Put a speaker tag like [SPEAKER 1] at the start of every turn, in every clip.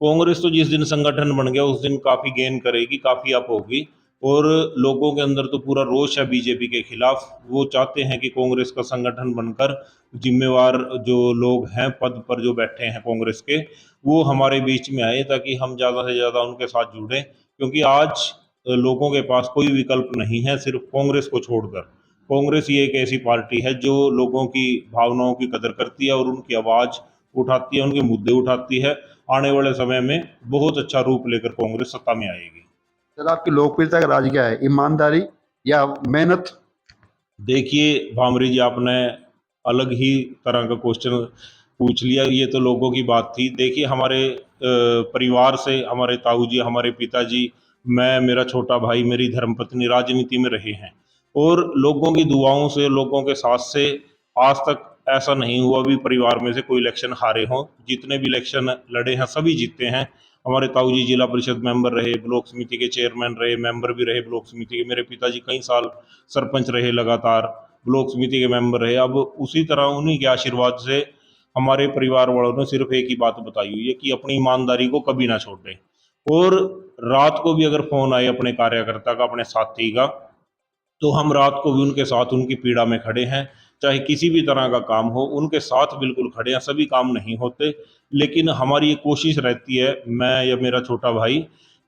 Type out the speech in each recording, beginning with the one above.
[SPEAKER 1] कांग्रेस तो जिस दिन संगठन बन गया उस दिन काफी गेन करेगी, काफी अप होगी। और लोगों के अंदर तो पूरा रोष है बीजेपी के खिलाफ। वो चाहते हैं कि कांग्रेस का संगठन बनकर जिम्मेवार जो लोग हैं पद पर जो बैठे हैं कांग्रेस के, वो हमारे बीच में आए ताकि हम ज्यादा से ज्यादा उनके साथ जुड़े, क्योंकि आज लोगों के पास कोई विकल्प नहीं है सिर्फ कांग्रेस को छोड़कर। कांग्रेस ही एक ऐसी पार्टी है जो लोगों की भावनाओं की कदर करती है और उनकी आवाज उठाती है, उनके मुद्दे उठाती है। आने वाले समय में बहुत अच्छा रूप लेकर कांग्रेस सत्ता में आएगी।
[SPEAKER 2] सर, आपकी लोकप्रियता का राज क्या है, ईमानदारी या मेहनत?
[SPEAKER 1] देखिए भामरी जी, आपने अलग ही तरह का क्वेश्चन पूछ लिया। ये तो लोगों की बात थी। देखिए हमारे परिवार से हमारे ताऊ जी, हमारे पिताजी, मैं, मेरा छोटा भाई, मेरी धर्मपत्नी राजनीति में रहे हैं। और लोगों की दुआओं से, लोगों के साथ से आज तक ऐसा नहीं हुआ भी परिवार में से कोई इलेक्शन हारे हों। जितने भी इलेक्शन लड़े हैं सभी जीते हैं। हमारे ताऊ जी जिला परिषद मेंबर रहे, ब्लॉक समिति के चेयरमैन रहे, मेंबर भी रहे ब्लॉक समिति के। मेरे पिताजी कई साल सरपंच रहे, लगातार ब्लॉक समिति के मेंबर रहे। अब उसी तरह उन्हीं के आशीर्वाद से हमारे परिवार वालों ने सिर्फ एक ही बात बताई हुई है कि अपनी ईमानदारी को कभी ना छोड़े। और रात को भी अगर फोन आए अपने कार्यकर्ता का, अपने साथी का, तो हम रात को भी उनके साथ उनकी पीड़ा में खड़े हैं। चाहे किसी भी तरह का काम हो, उनके साथ बिल्कुल खड़े हैं। सभी काम नहीं होते, लेकिन हमारी ये कोशिश रहती है, मैं या मेरा छोटा भाई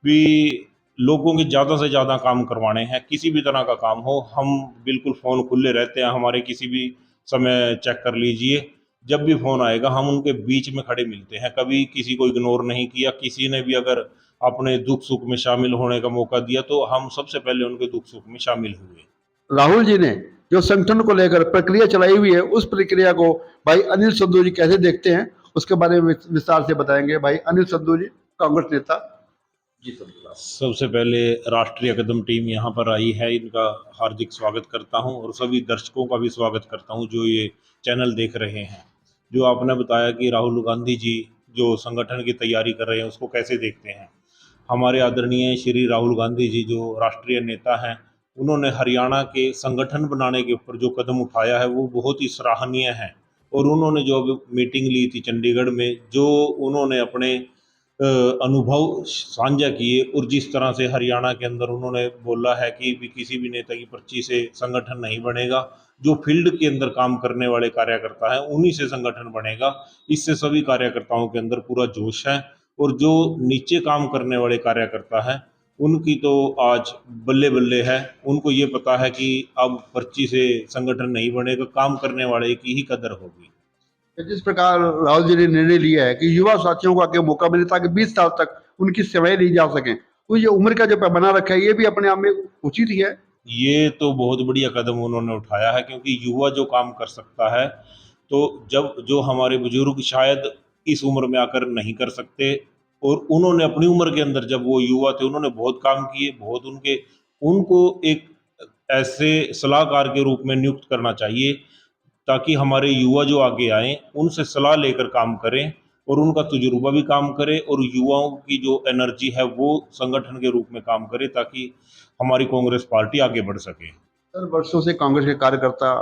[SPEAKER 1] भी, लोगों के ज़्यादा से ज़्यादा काम करवाने हैं। किसी भी तरह का काम हो, हम बिल्कुल फ़ोन खुले रहते हैं हमारे। किसी भी समय चेक कर लीजिए, जब भी फ़ोन आएगा हम उनके बीच में खड़े मिलते हैं। कभी किसी को इग्नोर नहीं किया। किसी ने भी अगर अपने दुख सुख में शामिल होने का मौका दिया तो हम सबसे पहले उनके दुख सुख में शामिल हुए।
[SPEAKER 2] राहुल जी ने जो संगठन को लेकर प्रक्रिया चलाई हुई है, उस प्रक्रिया को भाई अनिल संधू जी कैसे देखते हैं, उसके बारे में विस्तार से बताएंगे भाई अनिल संधू जी, कांग्रेस नेता। जी सर।
[SPEAKER 1] सबसे पहले राष्ट्रीय कदम टीम यहाँ पर आई है, इनका हार्दिक स्वागत करता हूँ और सभी दर्शकों का भी स्वागत करता हूँ जो ये चैनल देख रहे हैं। जो आपने बताया कि राहुल गांधी जी जो संगठन की तैयारी कर रहे हैं उसको कैसे देखते हैं। हमारे आदरणीय श्री राहुल गांधी जी जो राष्ट्रीय नेता हैं, उन्होंने हरियाणा के संगठन बनाने के ऊपर जो कदम उठाया है वो बहुत ही सराहनीय है। और उन्होंने जो अभी मीटिंग ली थी चंडीगढ़ में, जो उन्होंने अपने अनुभव साझा किए और जिस तरह से हरियाणा के अंदर उन्होंने बोला है कि भी किसी भी नेता की पर्ची से संगठन नहीं बनेगा, जो फील्ड के अंदर काम करने वाले कार्यकर्ता हैं उन्हीं से संगठन बनेगा। इससे सभी कार्यकर्ताओं के अंदर पूरा जोश है। और जो नीचे काम करने वाले कार्यकर्ता हैं उनकी तो आज बल्ले बल्ले है। उनको ये पता है कि अब पर्ची से संगठन नहीं बनेगा, काम करने वाले की ही कदर होगी।
[SPEAKER 2] जिस प्रकार राहुल जी ने निर्णय लिया है कि युवा साथियों को आगे मौका मिले ताकि 20 साल तक उनकी सेवाएं ली जा सकें, तो ये उम्र का जो पैमाना रखा है ये भी अपने आप में उचित ही है।
[SPEAKER 1] ये तो बहुत बढ़िया कदम उन्होंने उठाया है, क्योंकि युवा जो काम कर सकता है, तो जब जो हमारे बुजुर्ग शायद इस उम्र में आकर नहीं कर सकते, और उन्होंने अपनी उम्र के अंदर जब वो युवा थे उन्होंने बहुत काम किए, बहुत उनके, उनको एक ऐसे सलाहकार के रूप में नियुक्त करना चाहिए ताकि हमारे युवा जो आगे आए उनसे सलाह लेकर काम करें और उनका तजुर्बा भी काम करे और युवाओं की जो एनर्जी है वो संगठन के रूप में काम करे ताकि हमारी कांग्रेस पार्टी आगे बढ़ सके।
[SPEAKER 2] सर, वर्षों से कांग्रेस के कार्यकर्ता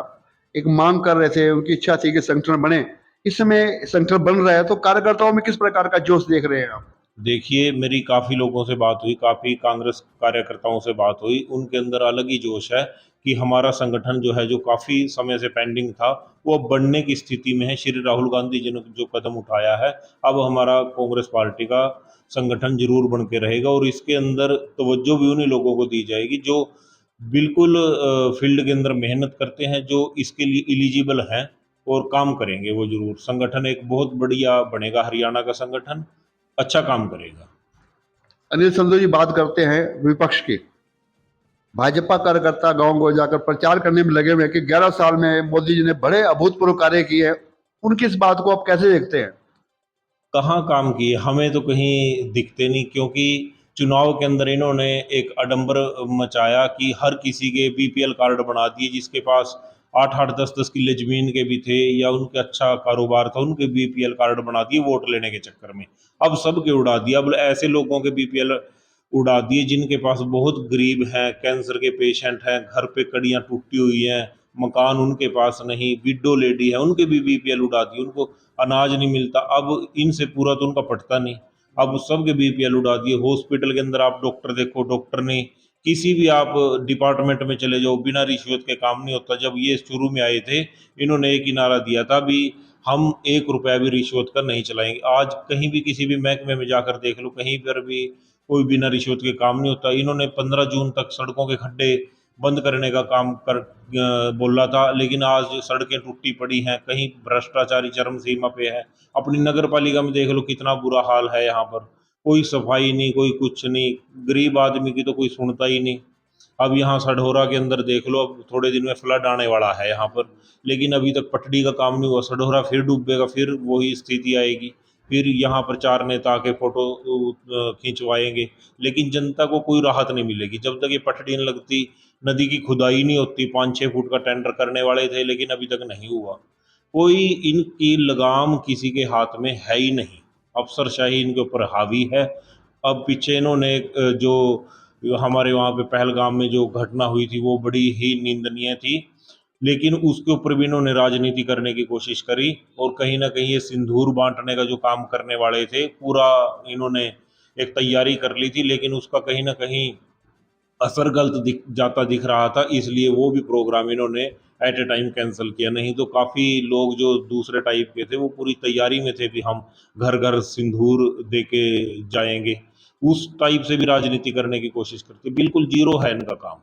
[SPEAKER 2] एक मांग कर रहे थे, उनकी इच्छा थी कि संगठन बने। इस समय संगठन बन रहा है तो कार्यकर्ताओं में किस प्रकार का जोश देख रहे हैं आप?
[SPEAKER 1] देखिए मेरी काफ़ी लोगों से बात हुई, काफ़ी कांग्रेस कार्यकर्ताओं से बात हुई, उनके अंदर अलग ही जोश है कि हमारा संगठन जो है, जो काफ़ी समय से पेंडिंग था, वो अब बढ़ने की स्थिति में है। श्री राहुल गांधी जी ने जो कदम उठाया है, अब हमारा कांग्रेस पार्टी का संगठन जरूर बन के रहेगा। और इसके अंदर तवज्जो भी उन्हीं लोगों को दी जाएगी जो बिल्कुल फील्ड के अंदर मेहनत करते हैं, जो इसके लिए एलिजिबल हैं और काम करेंगे। वो जरूर संगठन एक बहुत बढ़िया बनेगा, हरियाणा का संगठन अच्छा काम करेगा।
[SPEAKER 2] अनिल संधू जी, बात करते हैं विपक्ष की। भाजपा कार्यकर्ता गांव गांव जाकर प्रचार करने में लगे हुए हैं कि 11 साल में मोदी जी ने बड़े अभूतपूर्व कार्य किए हैं। उनकी इस बात को आप कैसे देखते हैं?
[SPEAKER 1] कहाँ काम किए, हमें तो कहीं दिखते नहीं, क्योंकि चुनाव के अंदर इन्होंने एक आडंबर मचाया कि हर किसी के बीपीएल कार्ड बना दिए। जिसके पास 8-8 10-10 किले जमीन के भी थे या उनके अच्छा कारोबार था, उनके बीपीएल कार्ड बना दिए वोट लेने के चक्कर में। अब सबके उड़ा दिया। अब ऐसे लोगों के बीपीएल उड़ा दिए जिनके पास बहुत गरीब हैं, कैंसर के पेशेंट हैं, घर पे कड़ियाँ टूटी हुई हैं, मकान उनके पास नहीं, विडो लेडी है, उनके भी बीपीएल उड़ा दिए, उनको अनाज नहीं मिलता। अब इनसे पूरा तो उनका पटता नहीं। अब सबके बीपीएल उड़ा दिए। हॉस्पिटल के अंदर आप डॉक्टर देखो, डॉक्टर ने किसी भी आप डिपार्टमेंट में चले जाओ, बिना रिश्वत के काम नहीं होता। जब ये शुरू में आए थे, इन्होंने एक ही नारा दिया था भी, हम 1 रुपया भी रिश्वत का नहीं चलाएंगे। आज कहीं भी किसी भी महकमे में जाकर देख लो, कहीं पर भी कोई बिना रिश्वत के काम नहीं होता। इन्होंने 15 जून तक सड़कों के खड्डे बंद करने का काम बोला था, लेकिन आज सड़कें टूटी पड़ी हैं, कहीं भ्रष्टाचारी चरम सीमा पे है। अपनी नगर पालिका में देख लो कितना बुरा हाल है, यहाँ पर कोई सफाई नहीं, कोई कुछ नहीं, गरीब आदमी की तो कोई सुनता ही नहीं। अब यहाँ सढौरा के अंदर देख लो, अब थोड़े दिन में फ्लड आने वाला है यहाँ पर, लेकिन अभी तक पटड़ी का काम नहीं हुआ। सढौरा फिर डूबेगा, फिर वही स्थिति आएगी, फिर यहाँ पर 4 नेता आके फोटो खिंचवाएंगे, लेकिन जनता को कोई राहत नहीं मिलेगी जब तक ये पटड़ी नहीं लगती। नदी की खुदाई नहीं होती, 5-6 फुट का टेंडर करने वाले थे, लेकिन अभी तक नहीं हुआ। कोई इनकी लगाम किसी के हाथ में है ही नहीं, अफसरशाही इनके ऊपर हावी है। अब पीछे इन्होंने जो हमारे वहाँ पे पहलगाम में जो घटना हुई थी, वो बड़ी ही निंदनीय थी, लेकिन उसके ऊपर भी इन्होंने राजनीति करने की कोशिश करी। और कहीं ना कहीं ये सिंदूर बांटने का जो काम करने वाले थे, पूरा इन्होंने एक तैयारी कर ली थी, लेकिन उसका कहीं ना कहीं असर गलत दिख रहा था, इसलिए वो भी प्रोग्राम इन्होंने एट ए टाइम कैंसिल किया। नहीं तो काफ़ी लोग जो दूसरे टाइप के थे, वो पूरी तैयारी में थे भी हम घर घर सिंदूर दे के जाएंगे। उस टाइप से भी राजनीति करने की कोशिश करते, बिल्कुल जीरो है इनका काम।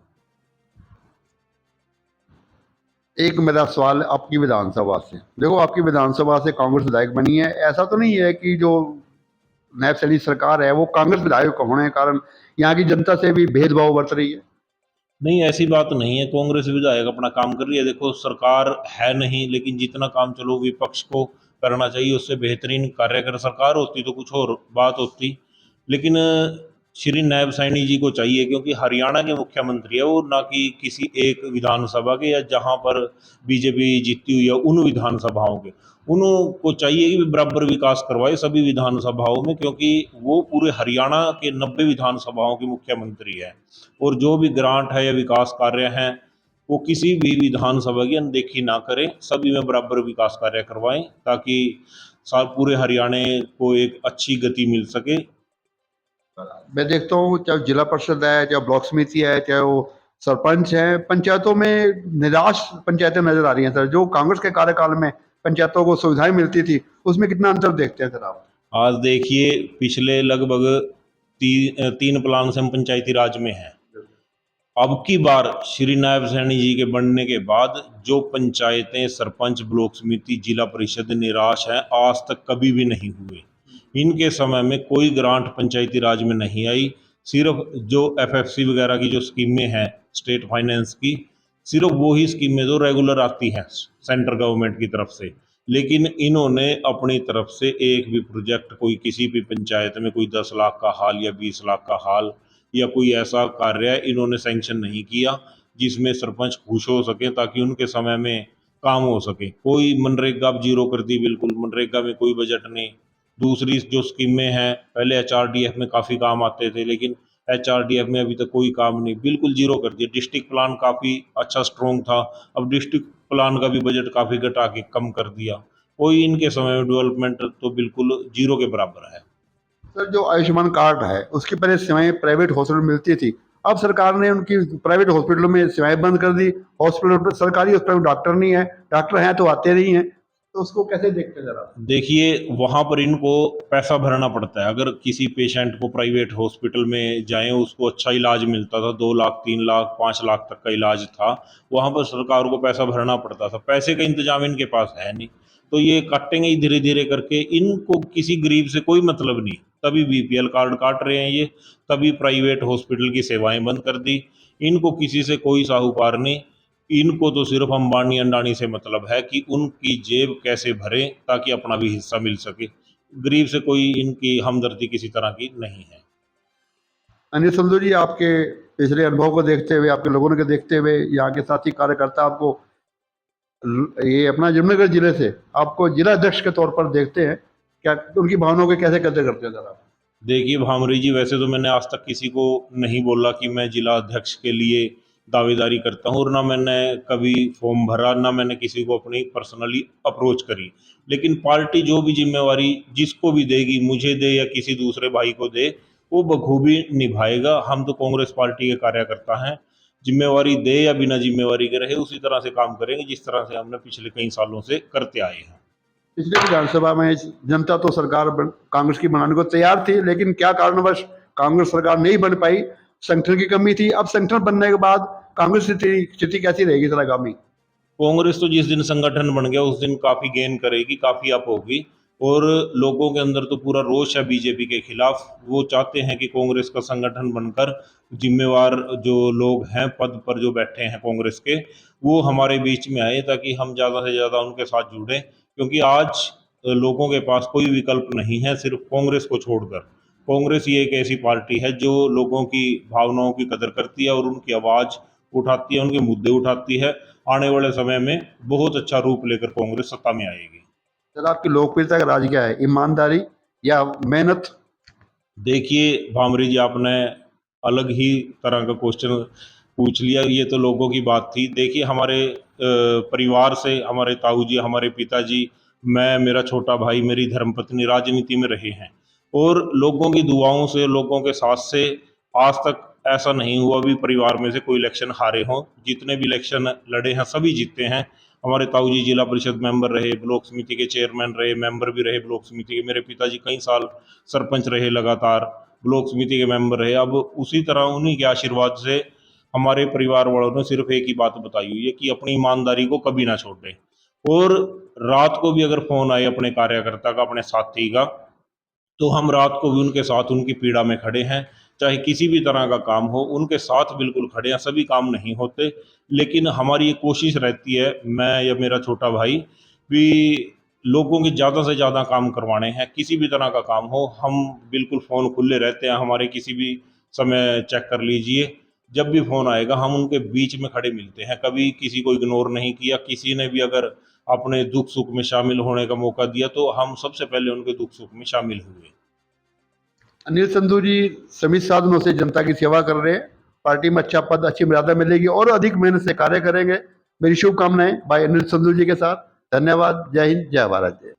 [SPEAKER 2] एक मेरा सवाल आपकी विधानसभा से, देखो आपकी विधानसभा से कांग्रेस विधायक बनी है, ऐसा तो नहीं है कि जो नायब सैनी सरकार है वो कांग्रेस विधायक होने के कारण यहाँ की जनता से भी भेदभाव बरत रही है?
[SPEAKER 1] नहीं, ऐसी बात नहीं है, कांग्रेस विधायक अपना काम कर रही है। देखो सरकार है नहीं, लेकिन जितना काम चलो विपक्ष को करना चाहिए, उससे बेहतरीन कार्य अगर सरकार होती तो कुछ और बात होती। लेकिन श्री नायब सैनी जी को चाहिए, क्योंकि हरियाणा के मुख्यमंत्री है वो, ना कि किसी एक विधानसभा के, या जहाँ पर बीजेपी जीती हुई है उन विधानसभाओं के। उनको चाहिए कि बराबर विकास करवाए सभी विधानसभाओं में, क्योंकि वो पूरे हरियाणा के 90 विधानसभाओं के मुख्यमंत्री है। और जो भी ग्रांट है या विकास कार्य हैं, वो किसी भी विधानसभा की अनदेखी ना करें, सभी में बराबर विकास कार्य करवाएं, ताकि पूरे हरियाणा को एक अच्छी गति मिल सके।
[SPEAKER 2] मैं देखता हूँ चाहे जिला परिषद है, चाहे ब्लॉक समिति है, चाहे वो सरपंच है, पंचायतों में निराश पंचायतें नजर आ रही हैं सर। जो कांग्रेस के कार्यकाल में पंचायतों को सुविधाएं मिलती थी, उसमें कितना अंतर देखते हैं सर आप?
[SPEAKER 1] आज देखिए, पिछले लगभग 3 प्लान से हम पंचायती राज में हैं। अब की बार श्री नायब सैनी जी के बनने के बाद जो पंचायतें, सरपंच, ब्लॉक समिति, जिला परिषद निराश हैं, आज तक कभी भी नहीं हुए। इनके समय में कोई ग्रांट पंचायती राज में नहीं आई। सिर्फ जो एफएफसी वगैरह की जो स्कीमें हैं, स्टेट फाइनेंस की, सिर्फ वही स्कीमें तो रेगुलर आती हैं सेंट्रल गवर्नमेंट की तरफ से। लेकिन इन्होंने अपनी तरफ से एक भी प्रोजेक्ट, कोई किसी भी पंचायत में कोई 10 लाख का हाल या 20 लाख का हाल या कोई ऐसा कार्य इन्होंने सैंक्शन नहीं किया जिसमें सरपंच खुश हो सके, ताकि उनके समय में काम हो सके। कोई मनरेगा अब जीरो कर दी, बिल्कुल मनरेगा में कोई बजट नहीं। दूसरी जो स्कीमें हैं, पहले एचआरडीएफ में काफ़ी काम आते थे, लेकिन एचआरडीएफ में अभी तक कोई काम नहीं, बिल्कुल जीरो कर दिया। डिस्ट्रिक्ट प्लान काफ़ी अच्छा स्ट्रॉन्ग था, अब डिस्ट्रिक्ट प्लान का भी बजट काफ़ी घटा के कम कर दिया। कोई इनके समय में डेवलपमेंट तो बिल्कुल जीरो के बराबर है।
[SPEAKER 2] सर जो आयुष्मान कार्ड है उसकी पहले सेवाएं प्राइवेट हॉस्पिटल में मिलती थी, अब सरकार ने उनकी प्राइवेट हॉस्पिटलों में सेवाएं बंद कर दी। हॉस्पिटल, सरकारी हॉस्पिटल में डॉक्टर नहीं है, डॉक्टर हैं तो आते नहीं हैं, तो उसको कैसे देखते हैं जरा?
[SPEAKER 1] देखिए, वहाँ पर इनको पैसा भरना पड़ता है। अगर किसी पेशेंट को प्राइवेट हॉस्पिटल में जाएं, उसको अच्छा इलाज मिलता था, 2 लाख, 3 लाख, 5 लाख तक का इलाज था, वहाँ पर सरकार को पैसा भरना पड़ता था। पैसे का इंतजाम इनके पास है नहीं, तो ये काटेंगे ही धीरे धीरे करके। इनको किसी गरीब से कोई मतलब नहीं, तभी बीपीएल कार्ड काट रहे हैं ये, तभी प्राइवेट हॉस्पिटल की सेवाएं बंद कर दी। इनको किसी से कोई साहूकार नहीं, इनको तो सिर्फ अंबानी अंडानी से मतलब है कि उनकी जेब कैसे भरे ताकि अपना भी हिस्सा मिल सके। गरीब से कोई इनकी हमदर्दी किसी तरह की नहीं है।
[SPEAKER 2] अनिल संधू जी, आपके पिछले अनुभव को देखते हुए, आपके लोगों को देखते हुए, यहाँ के साथी कार्यकर्ता आपको ये अपना जमनगर जिले से आपको जिला अध्यक्ष के तौर पर देखते हैं, क्या उनकी भावनाओं के कैसे कदर करते हैं जरा?
[SPEAKER 1] देखिए भामरी जी, वैसे तो मैंने आज तक किसी को नहीं बोला कि मैं जिला अध्यक्ष के लिए दावेदारी करता हूँ, और ना मैंने कभी फॉर्म भरा, ना मैंने किसी को अपनी पर्सनली अप्रोच करी। लेकिन पार्टी जो भी जिम्मेवारी जिसको भी देगी, मुझे दे या किसी दूसरे भाई को दे, वो बखूबी निभाएगा। हम तो कांग्रेस पार्टी के कार्यकर्ता हैं, जिम्मेवारी दे या बिना जिम्मेवारी के रहे उसी तरह से काम करेंगे जिस तरह से हमने पिछले कई सालों से करते आए हैं।
[SPEAKER 2] पिछले विधानसभा में जनता तो सरकार कांग्रेस की बनाने को तैयार थी, लेकिन क्या कारणवश कांग्रेस सरकार नहीं बन पाई? संगठन की कमी थी। अब संगठन बनने के बाद कांग्रेस की स्थिति कैसी रहेगी सर आगामी?
[SPEAKER 1] कांग्रेस तो जिस दिन संगठन बन गया उस दिन काफी गेन करेगी, काफी अप होगी। और लोगों के अंदर तो पूरा रोष है बीजेपी के खिलाफ। वो चाहते हैं कि कांग्रेस का संगठन बनकर जिम्मेवार जो लोग हैं पद पर जो बैठे हैं कांग्रेस के, वो हमारे बीच में आए ताकि हम ज़्यादा से ज़्यादा उनके साथ जुड़ें। क्योंकि आज लोगों के पास कोई विकल्प नहीं है सिर्फ कांग्रेस को छोड़कर। कांग्रेस ही एक ऐसी पार्टी है जो लोगों की भावनाओं की कदर करती है और उनकी आवाज़ उठाती है, उनके मुद्दे उठाती है। आने वाले समय में बहुत अच्छा रूप लेकर कांग्रेस सत्ता में आएगी।
[SPEAKER 2] सर आपकी लोकप्रियता का राज क्या है? ईमानदारी या मेहनत?
[SPEAKER 1] देखिए भामरी जी, आपने अलग ही तरह का क्वेश्चन पूछ लिया। ये तो लोगों की बात थी। देखिए हमारे परिवार से हमारे ताऊ जी, हमारे पिताजी, मैं, मेरा छोटा भाई, मेरी धर्मपत्नी राजनीति में रहे हैं। और लोगों की दुआओं से, लोगों के साथ से आज तक ऐसा नहीं हुआ भी परिवार में से कोई इलेक्शन हारे हों। जितने भी इलेक्शन लड़े हैं सभी जीते हैं। हमारे ताऊ जी जिला परिषद मेंबर रहे, ब्लॉक समिति के चेयरमैन रहे, मेंबर भी रहे ब्लॉक समिति के। मेरे पिताजी कई साल सरपंच रहे, लगातार ब्लॉक समिति के मेंबर रहे। अब उसी तरह उन्हीं के आशीर्वाद से हमारे परिवार वालों ने सिर्फ एक ही बात बताई हुई है कि अपनी ईमानदारी को कभी ना छोड़े। और रात को भी अगर फोन आए अपने कार्यकर्ता का, अपने साथी का, तो हम रात को भी उनके साथ उनकी पीड़ा में खड़े हैं। चाहे किसी भी तरह का काम हो, उनके साथ बिल्कुल खड़े हैं। सभी काम नहीं होते, लेकिन हमारी ये कोशिश रहती है, मैं या मेरा छोटा भाई भी, लोगों के ज़्यादा से ज़्यादा काम करवाने हैं। किसी भी तरह का काम हो, हम बिल्कुल फ़ोन खुले रहते हैं हमारे। किसी भी समय चेक कर लीजिए, जब भी फ़ोन आएगा हम उनके बीच में खड़े मिलते हैं। कभी किसी को इग्नोर नहीं किया। किसी ने भी अगर अपने दुख सुख में शामिल होने का मौका दिया तो हम सबसे पहले उनके दुख सुख में शामिल हुए।
[SPEAKER 2] अनिल संधू जी सीमित साधनों से जनता की सेवा कर रहे हैं। पार्टी में अच्छा पद, अच्छी मर्यादा मिलेगी और अधिक मेहनत से कार्य करेंगे। मेरी शुभकामनाएं भाई अनिल संधू जी के साथ। धन्यवाद। जय हिंद, जय भारत। जय